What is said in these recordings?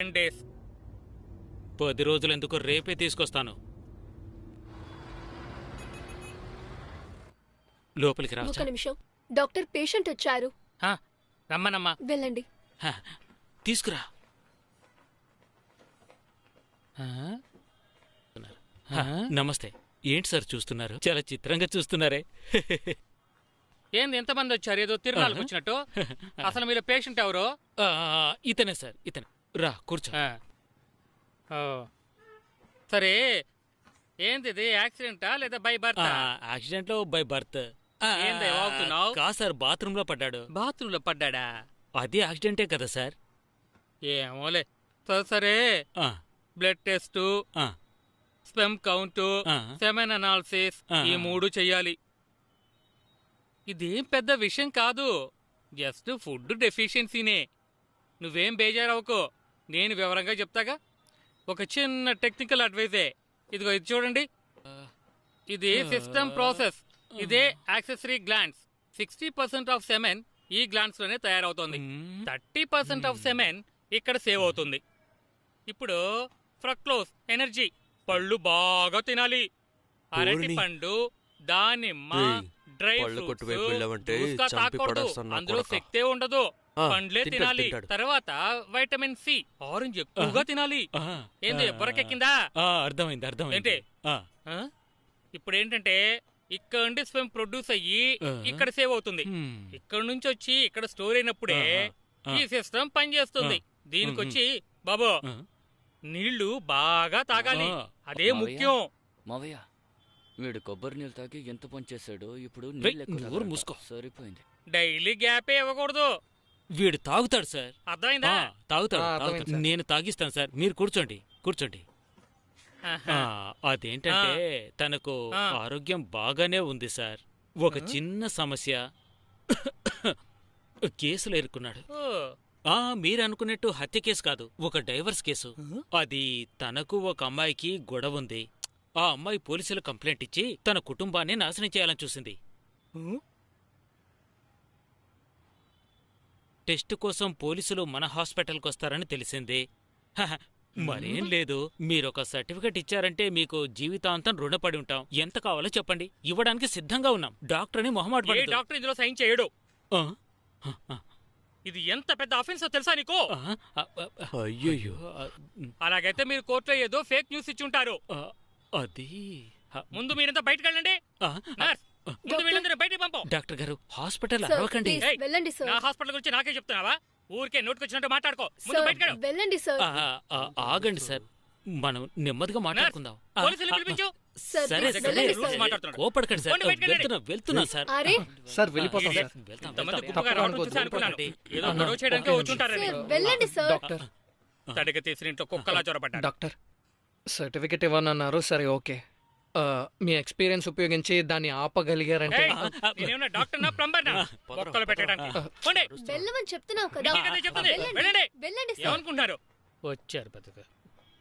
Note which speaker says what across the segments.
Speaker 1: 10 days.
Speaker 2: 10 రోజులు ఎందుకు, రేపే తీసుకొస్తాను. లోపలికి రా.
Speaker 3: ఒక నిమిషం, డాక్టర్ పేషెంట్ వచ్చారు.
Speaker 1: రమ్మనమ్మా.
Speaker 3: వెళ్ళండి.
Speaker 2: తీసుకురా. నమస్తే. ఏంటి సార్ చూస్తున్నారు? చాలా చిత్రంగా చూస్తున్నారే.
Speaker 1: ఏంది ఎంతమంది వచ్చారు? ఏదో తిరునాళ్ళకి వచ్చినట్టు. అసలు మీరు పేషెంట్ ఎవరు?
Speaker 2: ఇతనే సార్, ఇతనే. రా కూర్చో.
Speaker 1: సరే, ఏంది ఇది? యాక్సిడెంటా లేదా బై బర్త్?
Speaker 2: యాక్సిడెంట్ లో బై బర్త్. కా సార్, బాత్రూమ్ లో పడ్డాడు.
Speaker 1: బాత్రూమ్ లో పడ్డాడా?
Speaker 2: అది యాక్సిడెంటే కదా సార్.
Speaker 1: ఏమోలే. సరే, blood test, sperm count, semen analysis, ఈ 3 చెయ్యాలి. ఇదేం పెద్ద విషయం కాదు, జస్ట్ ఫుడ్ డెఫిషియన్సీనే. నువ్వేం బేజారవుకో, నేను వివరంగా చెప్తాగా. ఒక చిన్న టెక్నికల్ అడ్వైజే. ఇదిగో ఇది చూడండి, ఇది సిస్టమ్ ప్రాసెస్. ఇదే యాక్సెసరీ గ్లాండ్స్. 60% ఆఫ్ సెమెన్ ఈ గ్లాండ్స్ లోనే తయారవుతోంది. 30% ఆఫ్ సెమెన్ ఇక్కడ సేవ్ అవుతుంది. ఇప్పుడు ఫ్రక్టోజ్, ఎనర్జీ. పళ్ళు బాగా తినాలి. అరటి పండు, దానిమ్మ, డ్రై ఫ్రూట్స్ తాకూడదు, అందులో శక్తే ఉండదు. పండ్లే తినాలి. తర్వాత వైటమిన్ సి, ఆరెంజ్ ఎక్కువగా తినాలి. ఏంది బొరకెక్కిందా?
Speaker 2: అర్థమైంది.
Speaker 1: ఏంటి ఇప్పుడు ఏంటంటే, ఇక్కడ నుండి స్పెమ్ ప్రొడ్యూస్ అయ్యి ఇక్కడ సేవ్ అవుతుంది. ఇక్కడ నుంచి వచ్చి ఇక్కడ స్టోర్ అయినప్పుడే ఈ సిస్టమ్ పనిచేస్తుంది. దీనికొచ్చి బాబు నీళ్లు బాగా తాగాలి, అదే ముఖ్యం.
Speaker 4: మావయ్య, వీడు కొబ్బరి నీళ్ళు తాగి ఎంత పని చేశాడు. ఇప్పుడు
Speaker 2: మూసుకో.
Speaker 4: సరిపోయింది.
Speaker 1: డైలీ గ్యాపే ఇవ్వకూడదు.
Speaker 2: వీడు తాగుతాడు సార్.
Speaker 1: అర్థమైందా?
Speaker 2: తాగుతాడు. నేను తాగిస్తాను సార్, మీరు కూర్చోండి. అదేంటంటే, తనకు ఆరోగ్యం బాగానే ఉంది సార్. ఒక చిన్న సమస్య, కేసులో ఇరుక్కున్నాడు. మీరు అనుకున్నట్టు హత్య కేసు కాదు, ఒక డైవర్స్ కేసు. అది తనకు ఒక అమ్మాయికి గొడవ ఉంది. ఆ అమ్మాయి పోలీసులు కంప్లైంట్ ఇచ్చి తన కుటుంబాన్ని నాశనం చేయాలని చూసింది. టెస్ట్ కోసం పోలీసులు మన హాస్పిటల్కి వస్తారని తెలిసింది. మరేం లేదు, మీరొక సర్టిఫికెట్ ఇచ్చారంటే మీకు జీవితాంతం రుణపడి ఉంటాం. ఎంత కావాలో చెప్పండి, ఇవ్వడానికి సిద్ధంగా ఉన్నాం. డాక్టర్ అని మొహమాట
Speaker 1: డాక్టర్ ఇందులో సైన్ చేయడు. ఇది ఎంత పెద్ద అఫెన్స్ తెలుసా నీకు?
Speaker 2: అయ్యో,
Speaker 1: అలాగైతే మీరు కోర్టులో ఏదో ఫేక్ న్యూస్ ఇచ్చి ఉంటారు.
Speaker 2: అది
Speaker 1: ముందు మీరంతా బయటకు వెళ్ళండి. బయటికి పంపం.
Speaker 2: డాక్టర్ గారు, హాస్పిటల్ అరవకండి.
Speaker 3: వెళ్ళండి సార్.
Speaker 1: నా హాస్పిటల్ గురించి నాకే చెప్తున్నావా? ఊరికే నోటికొచ్చినట్టు మాట్లాడుకో.
Speaker 3: వెళ్ళండి సార్.
Speaker 2: ఆగండి సార్, మనం నెమ్మదిగా మాట్లాడుకుందాం. సరే, కోపడకండి సార్. వెళ్తున్నా సార్.
Speaker 3: సార్
Speaker 4: వెళ్ళిపోతాం
Speaker 3: వెళ్ళండి సార్.
Speaker 4: డాక్టర్,
Speaker 1: తడిక తీసిన ఇంట్లో కుక్కలా చొరబడ్డా.
Speaker 4: Doctor, certificate ఇవ్వనన్నారు. సరే, ఓకే. మీ ఎక్స్పీరియన్స్ ఉపయోగించి దాన్ని ఆపగలిగారంటే.
Speaker 3: వెళ్ళమని చెప్తున్నావు కదా.
Speaker 1: ఏమనుకుంటున్నారు?
Speaker 2: వచ్చారు బతుక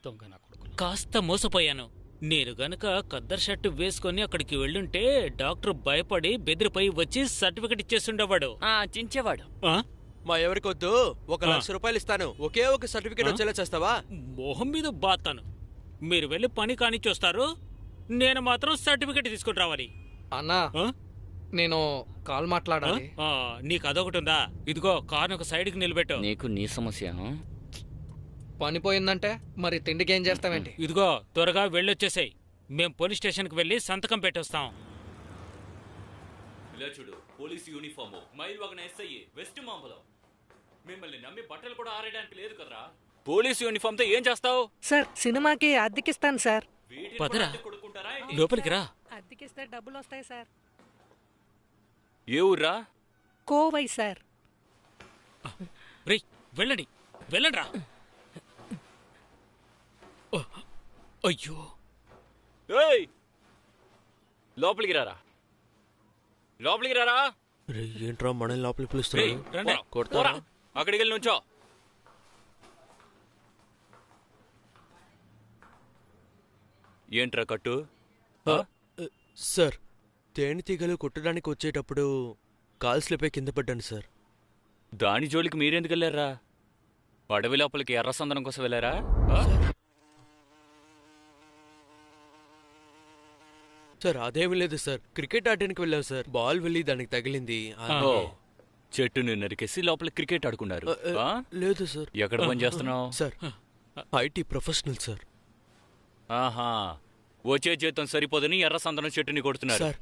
Speaker 2: దొంగ నా కొడుకు. కాస్త మోసపోయాను. నేను గనక కద్దర్ షర్టు వేసుకుని అక్కడికి వెళ్ళుంటే డాక్టర్ భయపడి బెదిరిపోయి వచ్చి సర్టిఫికెట్ ఇచ్చేస్తుండేవాడు.
Speaker 4: చించేవాడు.
Speaker 5: మా ఎవరికొద్దు, 1,00,000 రూపాయలు ఇస్తాను. ఒకే ఒక సర్టిఫికెట్ వచ్చేలా చేస్తావా?
Speaker 2: మొహం మీద బాతాను. మీరు వెళ్ళి పని కానిచ్చొస్తారు, నేను మాత్రం సర్టిఫికెట్ తీసుకుని రావాలి.
Speaker 4: అన్నా, నేను కాల్ మాట్లాడాలి.
Speaker 2: నీకు అదొకటి ఉందా? ఇదిగో కారును ఒక సైడ్కి నిలబెట్టు.
Speaker 4: నీకు నీ సమస్య.
Speaker 6: పని పోయిందంటే మరి తిండికి ఏం చేస్తావేంటి?
Speaker 2: ఇదిగో త్వరగా వెళ్ళొచ్చేసాయి. మేం పోలీస్ స్టేషన్కి వెళ్ళి సంతకం పెట్టొస్తాం.
Speaker 7: ఇలా చూడు, పోలీస్ యూనిఫాము, మైల్ వగన ఎస్ఐ, వెస్ట్ మాంబలం. మిమ్మల్ని నమ్మి బట్టలు కూడా ఆరేయడానికి లేదు కదరా.
Speaker 2: పోలీస్ యూనిఫామ్ తో ఏం చేస్తావు?
Speaker 6: సార్, సినిమాకి అద్దెకిస్తాను సార్.
Speaker 2: పదరా, లోపలికి రా.
Speaker 6: అద్దెకిస్తే డబ్బులు వస్తాయి సార్.
Speaker 2: ఏ ఊర్రా?
Speaker 6: కోవై సార్.
Speaker 2: రే, వెళ్ళండి రా. అయ్యో,
Speaker 7: లోపలికి రారా.
Speaker 5: ఏంట్రా మనల్ని లోపలికి పిలుస్తున్నారు?
Speaker 7: అక్కడికి వెళ్ళి నుంచో. ఏంట్రా కట్టు?
Speaker 5: సార్, తేనెటీగలు కుట్టడానికి వచ్చేటప్పుడు కాల్ స్లిప్ కింద పడ్డాను సార్.
Speaker 7: దాని జోలికి మీరెందుకు వెళ్ళారా? అడవి లోపలికి ఎర్ర సందనం కోసం వెళ్ళారా?
Speaker 5: సార్ అదేమీ లేదు సార్, క్రికెట్ ఆడడానికి వెళ్ళాం సార్. బాల్ వెళ్ళి దానికి తగిలింది.
Speaker 7: ఓ, చెట్టుని నరికేసి లోపల క్రికెట్ ఆడుకున్నారు. ఆ?
Speaker 5: లేదు సార్.
Speaker 7: ఎక్కడ పని చేస్తున్నావు?
Speaker 5: Sir IT professional sir.
Speaker 7: ఆహా, వచ్చే జీతం సరిపోదని ఎర్ర సందనం చెట్టుని కొడుతున్నారు.
Speaker 5: సార్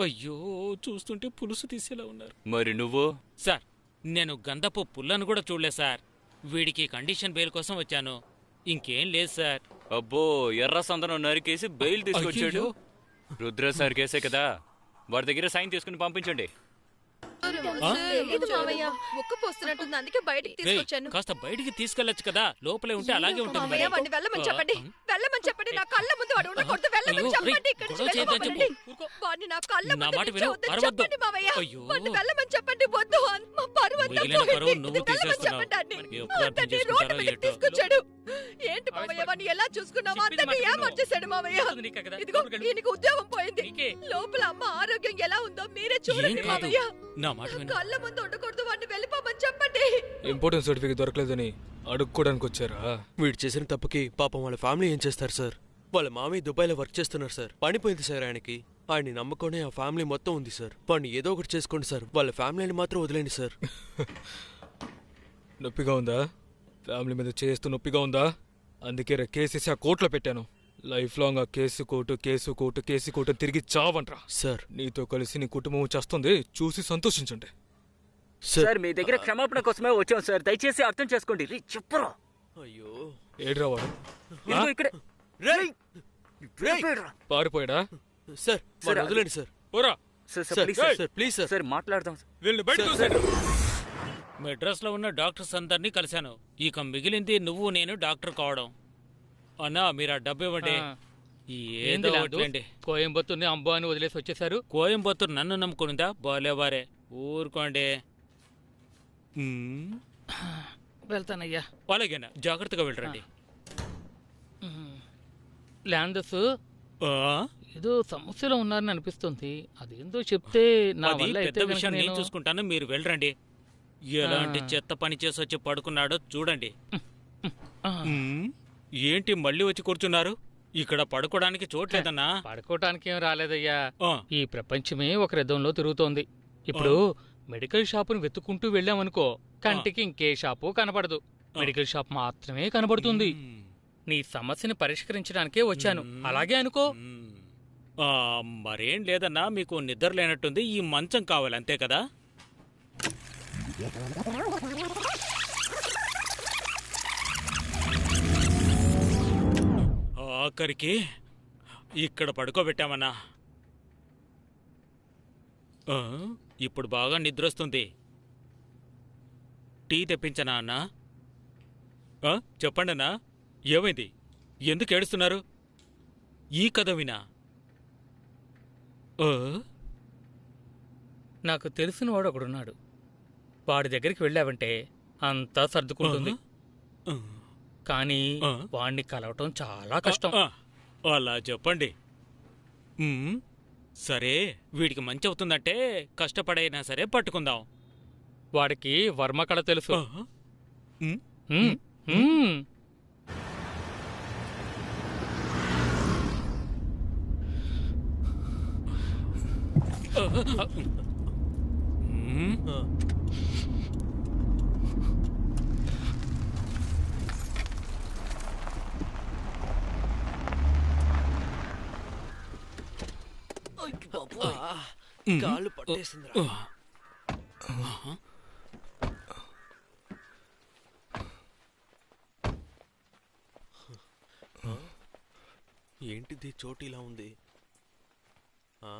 Speaker 2: అయ్యో, చూస్తుంటే పులుసు తీసేలా ఉన్నారు.
Speaker 7: మరి నువ్వు?
Speaker 2: సార్, నేను గంధపు పుల్లను కూడా చూడలేదు సార్. వీడికి కండిషన్ బెయిల్ కోసం వచ్చాను, ఇంకేం లేదు సార్.
Speaker 7: అబ్బో, ఎర్ర సందనం నరికేసి బెయిల్ తీసుకొచ్చాడు. రుద్ర సార్ కేసే కదా, వాడి దగ్గర సైన్ తీసుకుని పంపించండి.
Speaker 3: తెలీదు మావయ్య, ముక్కు పోస్తున్నట్టుంది, అందుకే బయటికి
Speaker 2: రేయ్,
Speaker 3: తీసుకొచ్చాను.
Speaker 2: కాస్త బయటికి తీసుకెళ్లొచ్చు కదా, లోపలే ఉంటే అలాగే ఉంటుంది మరి.
Speaker 3: మావయ్య, వాడిని వెళ్ళమని చెప్పండి. వెళ్ళమని చెప్పండి, నా కళ్ళ ముందు వాడు ఉండకూడదు. వెళ్ళమని
Speaker 2: అయ్యో,
Speaker 3: చెప్పండి.
Speaker 2: రేయ్,
Speaker 3: ఇక్కడి
Speaker 2: గొడవ
Speaker 3: నుంచి
Speaker 2: చేయొద్దని
Speaker 3: వెళ్ళమనండి.
Speaker 2: చెప్పు. ఊరుకో.
Speaker 3: వాడిని నా కళ్ళ
Speaker 2: నా
Speaker 3: ముందు
Speaker 2: మాట
Speaker 3: నుంచి
Speaker 2: విను,
Speaker 3: వద్దని
Speaker 2: అరవద్దు.
Speaker 3: చెప్పండి మావయ్య.
Speaker 2: అయ్యో.
Speaker 3: వాడిని వెళ్ళమని చెప్పండి. వద్దు, మా పరువు అంతా
Speaker 2: మిగిలిన
Speaker 3: పోయింది.
Speaker 2: పరువు నువ్వు
Speaker 3: వెళ్ళమని
Speaker 2: తీసేస్తున్నావు.
Speaker 3: చెప్పండి అన్ని.
Speaker 2: ఎప్పుడు అర్థం
Speaker 3: అతన్ని
Speaker 2: చేసుకుంటారో
Speaker 3: రోడ్డు మీదకి
Speaker 2: ఏటో.
Speaker 3: తీసుకొచ్చాడు. ఏంటి మావయ్య, వాడిని ఎలా చూసుకున్నావో
Speaker 2: చెప్పింది
Speaker 3: అంతని
Speaker 2: మాట విను.
Speaker 3: ఏమర్చేశాడు మావయ్య.
Speaker 2: చెప్తుంది నీకే కదా,
Speaker 3: ఇదిగో
Speaker 2: లోపలికి వెళ్ళు.
Speaker 3: ఈయనకి ఉద్యోగం పోయింది.
Speaker 2: నీకే.
Speaker 3: లోపల అమ్మ ఆరోగ్యం ఎలా ఉందో మీరే
Speaker 2: ఏం
Speaker 3: చూడండి
Speaker 2: కాదు,
Speaker 3: మావయ్య.
Speaker 2: నా మాట విను.
Speaker 3: కళ్ళ ముందు ఉండకూడదు, వాడిని వెళ్ళిపోమని చెప్పండి.
Speaker 6: ఇంపార్టెన్స్ సర్టిఫికేట్ దొరకలేదని అడుక్కోడానికి వచ్చారా?
Speaker 5: వీడు చేసిన తప్పుకి పాపం వాళ్ళ ఫ్యామిలీ ఏం చేస్తారు సార్? వాళ్ళ మామయ్య దుబాయ్లో వర్క్ చేస్తున్నారు సార్. పనిపోయింది సార్ ఆయనకి. ఆయన్ని నమ్ముకొని ఆ ఫ్యామిలీ మొత్తం ఉంది సార్. వాడిని ఏదో ఒకటి చేసుకోండి సార్, వాళ్ళ ఫ్యామిలీని మాత్రం వదిలేండి సార్.
Speaker 6: నొప్పిగా ఉందా? ఫ్యామిలీ మీద చేస్తూ నొప్పిగా ఉందా? అందుకే కేసేసి ఆ కోర్టులో పెట్టాను. లైఫ్ లాంగ్ ఆ కేసు కోర్టు తిరిగి చావంట్రా.
Speaker 5: సార్
Speaker 6: నీతో కలిసి నీ కుటుంబం చేస్తుంది, చూసి సంతోషించండి.
Speaker 8: సార్, మీ దగ్గర క్షమాపణ కోసమే వచ్చాం సార్, దయచేసి అర్థం చేసుకోండి. చెప్పరా.
Speaker 5: అయ్యో,
Speaker 6: ఏడ్రా వాడు?
Speaker 8: ఇదిగో ఇక్కడే.
Speaker 5: రేయ్! రేయ్!
Speaker 6: పారిపోయాడా?
Speaker 5: సార్
Speaker 8: సార్,
Speaker 5: వాడిని వదిలేండి sir.
Speaker 6: Vora,
Speaker 8: sir
Speaker 5: sir
Speaker 8: please sir,
Speaker 5: sir please sir.
Speaker 8: Sir మాట్లాడదాం సార్.
Speaker 6: వీళ్ళని బయట
Speaker 5: సార్,
Speaker 2: మెడ్రాస్లో ఉన్న డాక్టర్స్ అందరినీ కలిశాను. ఇక మిగిలింది నువ్వు నేను డాక్టర్ కావడం. అన్నా, మీరు ఆ డబ్బు ఇవ్వండి.
Speaker 1: ఏంది
Speaker 2: ఏదో
Speaker 1: లాదు?
Speaker 2: ఒకట్లేండి.
Speaker 1: కోయంబత్తూర్ని అంబో అని వదిలేసి వచ్చేసారు.
Speaker 2: కోయంబత్తూరు నన్ను నమ్ముకునిందా? బాలేవారే, ఊరుకోండి.
Speaker 1: వెళ్తానయ్యా.
Speaker 2: అలాగేనా, జాగ్రత్తగా వెళ్ళరండి.
Speaker 1: ల్యాండర్స్
Speaker 2: ఆ?
Speaker 1: ఏదో సమస్యలో ఉన్నారని అనిపిస్తుంది. అదేందో చెప్తే నా
Speaker 2: అది
Speaker 1: వల్ల అయితే
Speaker 2: పెద్ద
Speaker 1: గనుక
Speaker 2: విషయం నేను
Speaker 1: నేను
Speaker 2: చూసుకుంటాను, మీరు వెళ్ళరండి. ఎలాంటి చెత్త పని చేసి వచ్చి పడుకున్నాడో చూడండి. మ్మ్. ఏంటి మళ్ళీ వచ్చి కూర్చున్నారు? ఇక్కడ పడుకోవడానికి చోట్లేదన్నా?
Speaker 1: పడుకోవటానికి ఏం రాలేదయ్యా.
Speaker 2: ఆ,
Speaker 1: ఈ ప్రపంచమే ఒక రథంలో తిరుగుతోంది. ఇప్పుడు మెడికల్ షాపును వెతుక్కుంటూ వెళ్ళామనుకో, కంటికి ఇంకే షాపు కనపడదు. మెడికల్ షాప్ మాత్రమే కనబడుతుంది. నీ సమస్యని పరిష్కరించడానికే వచ్చాను, అలాగే అనుకో.
Speaker 2: ఆ, మరేం లేదన్నా, మీకు నిద్ర లేనట్టుంది. ఈ మంచం కావాలి అంతే కదా? ఆఖరికి ఇక్కడ పడుకోబెట్టామన్నా. ఆ, ఇప్పుడు బాగా నిద్రొస్తుంది. టీ తెప్పించనా అన్నా? చెప్పండి అన్నా, ఏమైంది? ఎందుకు ఏడుస్తున్నారు? ఈ కథ వినా?
Speaker 1: నాకు తెలిసిన వాడు ఒకడున్నాడు. వాడి దగ్గరికి వెళ్ళావంటే అంతా సర్దుకుంటుంది. కానీ వాణ్ణి కలవటం చాలా కష్టం.
Speaker 2: అలా చెప్పండి. సరే, వీడికి మంచి అవుతుందంటే కష్టపడైనా సరే పట్టుకుందాం.
Speaker 1: వాడికి వర్మకళ తెలుసు.
Speaker 2: ఉమ్,
Speaker 1: మ్మ్. మ్మ్.
Speaker 5: కాళ్ళు పట్టేసిందిరా. ఏంటిది చోటు ఇలా ఉంది? ఆ?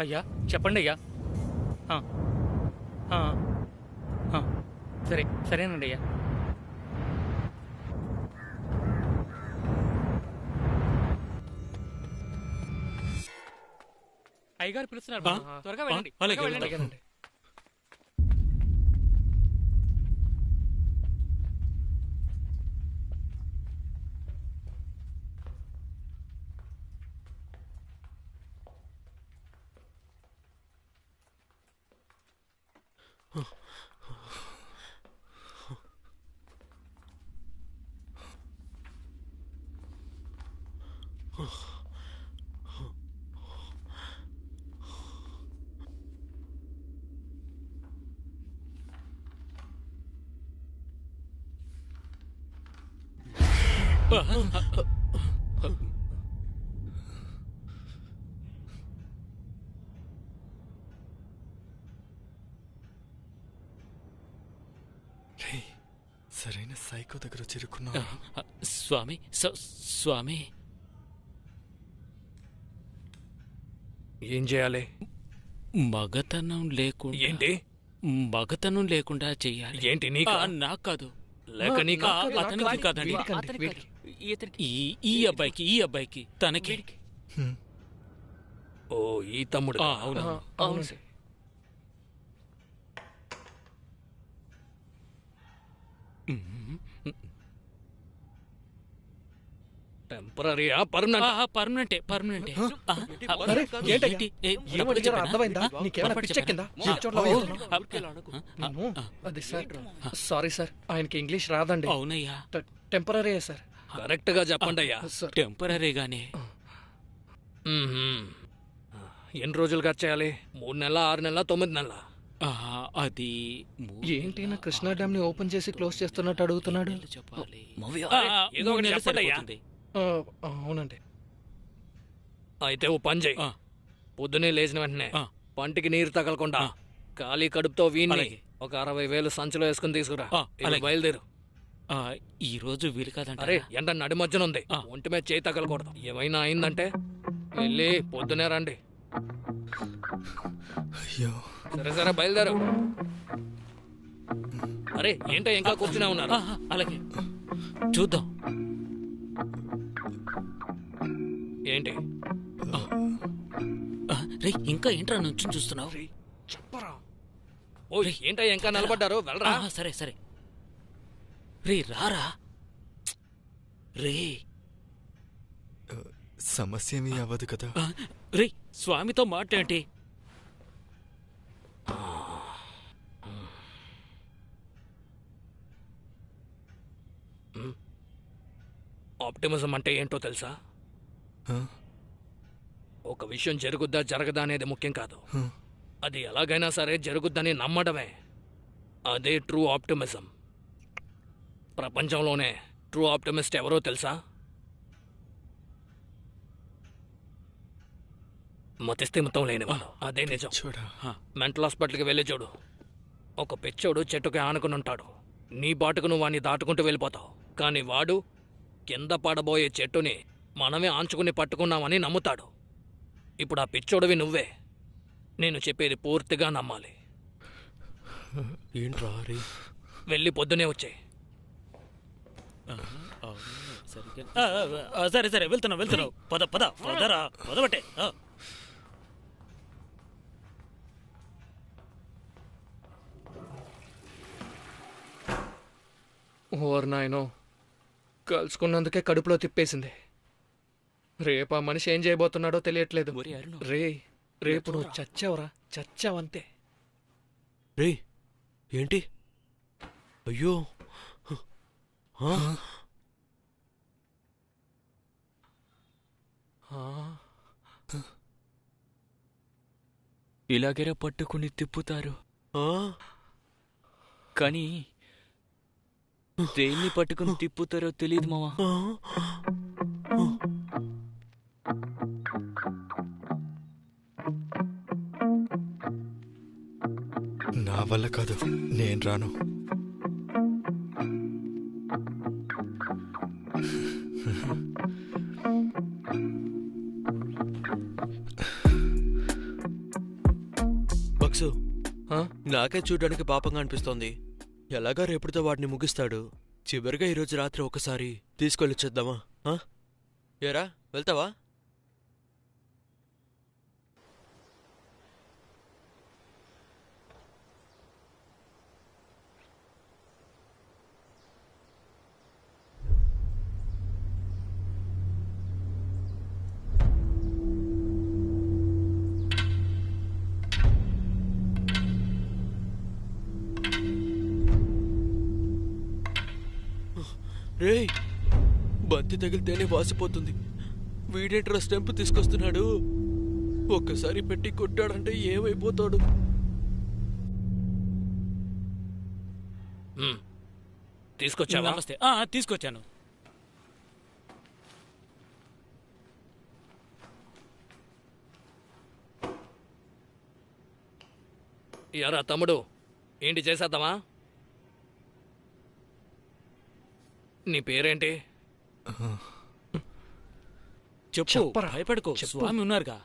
Speaker 1: అయ్యా చెప్పండి అయ్యా. ఆ, ఆ, ఆ, సరేనండి అయ్యా. అయ్యగారు పిలుస్తున్నారు బాబు. త్వరగా వెళ్ళండి,
Speaker 2: అలాగే,
Speaker 1: త్వరగా వెళ్ళండి.
Speaker 4: అలాగేనండి.
Speaker 9: సరైన సైకో దగ్గర చిరుకున్నా.
Speaker 2: స్వామి స్వామి,
Speaker 4: ఏం చేయాలి?
Speaker 2: మగతనం లేకుండా
Speaker 4: ఏంటి?
Speaker 2: మగతనం లేకుండా చెయ్యాలి.
Speaker 4: ఏంటి నీకా?
Speaker 2: నాకు కాదు,
Speaker 4: లేక నీకా?
Speaker 2: అతనికి కాదండి,
Speaker 8: ఇతనికి
Speaker 2: ఈ అబ్బాయికి తనకి.
Speaker 4: ఓ ఈ తమ్ముడు.
Speaker 2: అవును.
Speaker 8: అవును సార్.
Speaker 4: టెంపరీయా పర్మనెంట్?
Speaker 2: పర్మనెంటే.
Speaker 4: అరే, ఏంటి? ఏమడిగారో అర్థమైందా? నీకేమైనా పిచ్చెక్కిందా? ఈ చోట్ల నేను అది సార్, సారీ సార్, ఆయనకి ఇంగ్లీష్ రాదండి.
Speaker 2: అవునయ్యా,
Speaker 4: టెంపరీ సార్. కరెక్ట్ గా చెప్పండి అయ్యా.
Speaker 2: టెంపరీగానే.
Speaker 4: ఎన్ని రోజులుగా చేయాలి? 3 నెలల, 6 నెలల, 9 నెలల?
Speaker 2: అది
Speaker 4: ఏంటి నా కృష్ణా డ్యామ్ ని ఓపెన్ చేసి క్లోజ్ చేస్తున్నట్టు అడుగుతున్నాడు.
Speaker 2: చెప్పాలి.
Speaker 4: ఏదో ఒకటి చెప్పండి అయ్యా.
Speaker 2: సరిపోతుంది.
Speaker 4: అవునండి. అయితే ఓ పని చేయి. పొద్దునే లేచిన వెంటనే పంటికి నీరు తగలకుండా ఖాళీ కడుపుతో వీణ్ణి ఒక 60,000 సంచిలో వేసుకుని తీసుకురా. బయలుదేరు.
Speaker 2: ఈ రోజు వీలు కాదంట.
Speaker 4: అరే ఎండ నడి మధ్యన ఉంది, ఒంటి మీద చేయి తగలకూడదు. ఏమైనా అయిందంటే వెళ్ళి పొద్దునే రండి.
Speaker 9: అయ్యో,
Speaker 4: సరే బయలుదేరు. అరే ఏంటో ఇంకా కూర్చునే ఉన్నారు?
Speaker 2: అలాగే చూద్దాం.
Speaker 4: ఏంటి?
Speaker 2: రే, ఇంకా ఏంట్రా నుంచి చూస్తున్నావు?
Speaker 4: చెప్పరా. ఓ ఏంటో ఇంకా నిలబడ్డారు, వెళ్ళరా.
Speaker 2: సరే రే, రారా రే.
Speaker 9: సమస్య ఏమీ అవ్వదు కదా?
Speaker 2: రే, స్వామితో మాట్లాడి.
Speaker 4: ఆప్టిమిజం అంటే ఏంటో తెలుసా? ఒక విషయం జరుగుద్దా జరగదా అనేది ముఖ్యం కాదు, అది ఎలాగైనా సరే జరుగుద్దని నమ్మడమే. అదే ట్రూ ఆప్టిమిజం. ప్రపంచంలోనే ట్రూ ఆప్టిమిస్ట్ ఎవరో తెలుసా? మతిస్థిమితం లేనివాడు. అదే నిజం. మెంటల్ హాస్పిటల్కి వెళ్ళి చూడు. ఒక పిచ్చోడు చెట్టుకి ఆనుకుని ఉంటాడు. నీ బాటుకు నువ్వు వాణ్ణి దాటుకుంటూ వెళ్ళిపోతావు. కానీ వాడు కింద పడబోయే చెట్టుని మనమే ఆంచుకుని పట్టుకున్నామని నమ్ముతాడు. ఇప్పుడు ఆ పిచ్చోడివి నువ్వే. నేను చెప్పేది పూర్తిగా నమ్మాలి.
Speaker 5: ఏంట్రా రే?
Speaker 4: వెళ్ళి పొద్దునే వచ్చాయి.
Speaker 2: సరే వెళ్తున్నావు. పదరా పదబట్టే.
Speaker 4: ఓర్ నాయనో, కలుసుకున్నందుకే కడుపులో తిప్పేసింది. రేపు ఆ మనిషి ఏం చేయబోతున్నాడో తెలియట్లేదు. రేపు నువ్వు చచ్చావంతే.
Speaker 5: రే ఏంటి? అయ్యో,
Speaker 8: ఇలాగేరా పట్టుకుని తిప్పుతారు, కానీ దేన్ని పట్టుకుని తిప్పుతారో తెలియదు మావా.
Speaker 9: నా వల్ల కాదు, నేను రాను.
Speaker 5: నాకే చూడడానికి పాపంగా అనిపిస్తోంది. ఎలాగా రేపుడితో వాడిని ముగిస్తాడు. చివరిగా ఈరోజు రాత్రి ఒకసారి తీసుకెళ్ళొచ్చేద్దామా? ఏరా వెళ్తావా? రేయ్, బంతి తగిలితేనే వాసిపోతుంది. వీడేంట్రా స్టెంప్ తీసుకొస్తున్నాడు. ఒక్కసారి పెట్టి కొట్టాడంటే ఏమైపోతాడు?
Speaker 4: తీసుకొచ్చావా?
Speaker 2: నమస్తే. తీసుకొచ్చాను.
Speaker 4: యారా తమ్ముడు, ఏంటి చేసేద్దామా? నీ పేరేంటి?
Speaker 2: చెప్పు, భయపడుకో, స్వామి ఉన్నారుగా.